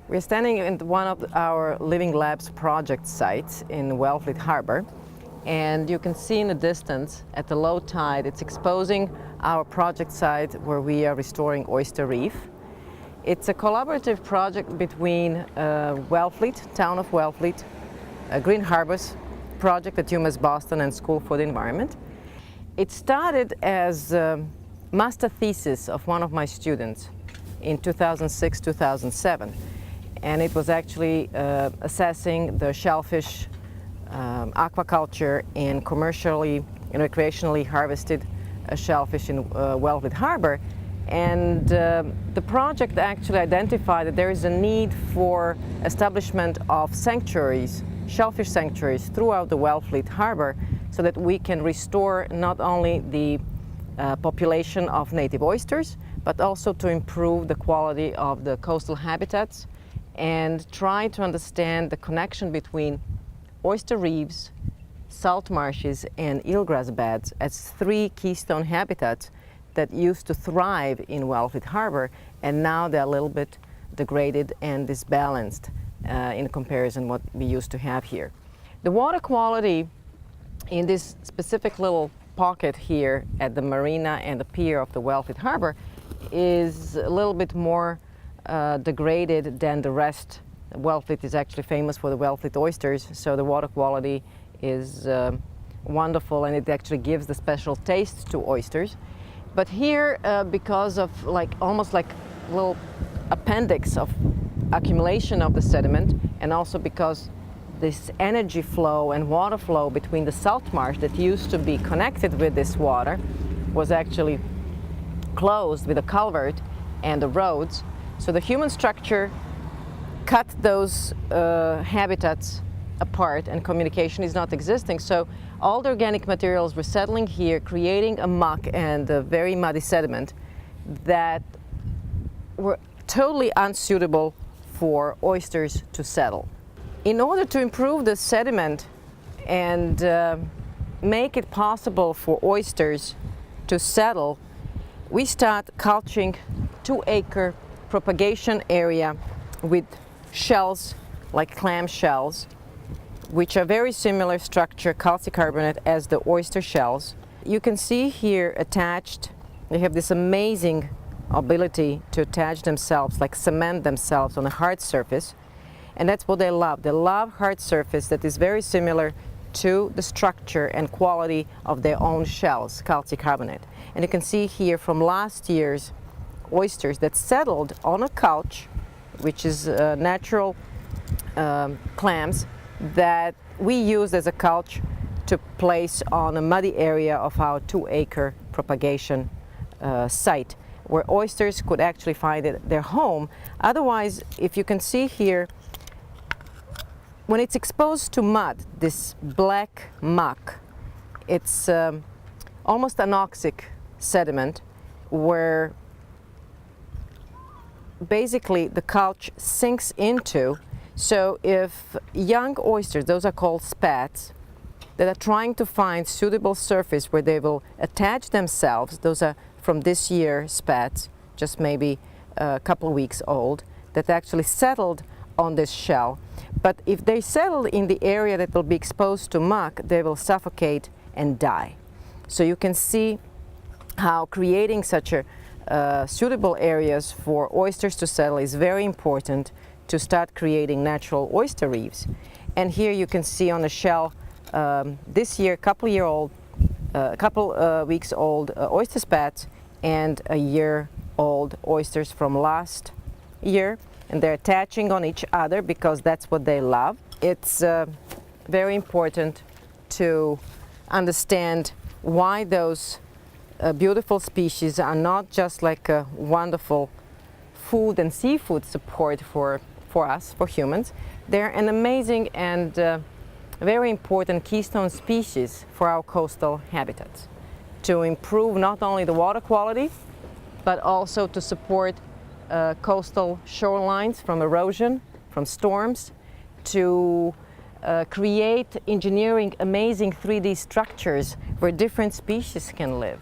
We're standing in one of our Living Labs project sites in Wellfleet Harbor, and you can see in the distance at the low tide it's exposing our project site where we are restoring oyster reef. It's a collaborative project between Wellfleet, Town of Wellfleet, Green Harbors project at UMass Boston and School for the Environment. It started as a master thesis of one of my students in 2006-2007. And it was actually assessing the shellfish aquaculture and commercially and recreationally harvested shellfish in Wellfleet Harbor. And the project actually identified that there is a need for establishment of sanctuaries, shellfish sanctuaries throughout the Wellfleet Harbor, so that we can restore not only the population of native oysters, but also to improve the quality of the coastal habitats and try to understand the connection between oyster reefs, salt marshes, and eelgrass beds as three keystone habitats that used to thrive in Wellfleet Harbor, and now they're a little bit degraded and disbalanced in comparison what we used to have here. The water quality in this specific little pocket here at the marina and the pier of the Wellfleet Harbor is a little bit more degraded than the rest. Wellfleet is actually famous for the Wellfleet oysters, so the water quality is wonderful, and it actually gives the special taste to oysters. But here, because of almost like a little appendix of accumulation of the sediment, and also because this energy flow and water flow between the salt marsh that used to be connected with this water was actually closed with a culvert and the roads. So the human structure cut those habitats apart, and communication is not existing. So all the organic materials were settling here, creating a muck and a very muddy sediment that were totally unsuitable for oysters to settle. In order to improve the sediment and make it possible for oysters to settle, we start culturing 2-acre propagation area with shells like clam shells, which are very similar structure, calcicarbonate, as the oyster shells. You can see here attached, they have this amazing ability to attach themselves, like cement themselves on a hard surface, and that's what they love. They love hard surface that is very similar to the structure and quality of their own shells, calcicarbonate. And you can see here from last year's oysters that settled on a couch, which is natural clams that we used as a couch to place on a muddy area of our 2-acre propagation site, where oysters could actually find their home. Otherwise, if you can see here, when it's exposed to mud, this black muck, it's almost anoxic sediment where basically the couch sinks into. So if young oysters, those are called spats, that are trying to find suitable surface where they will attach themselves, those are from this year spats, just maybe a couple of weeks old, that actually settled on this shell. But if they settle in the area that will be exposed to muck, they will suffocate and die. So you can see how creating such a suitable areas for oysters to settle is very important to start creating natural oyster reefs. And here you can see on the shell this year, couple weeks old oyster spats and a year old oysters from last year, and they're attaching on each other because that's what they love. It's very important to understand why those beautiful species are not just like a wonderful food and seafood support for us, for humans. They're an amazing and very important keystone species for our coastal habitats, to improve not only the water quality, but also to support coastal shorelines from erosion, from storms, to create engineering amazing 3D structures where different species can live.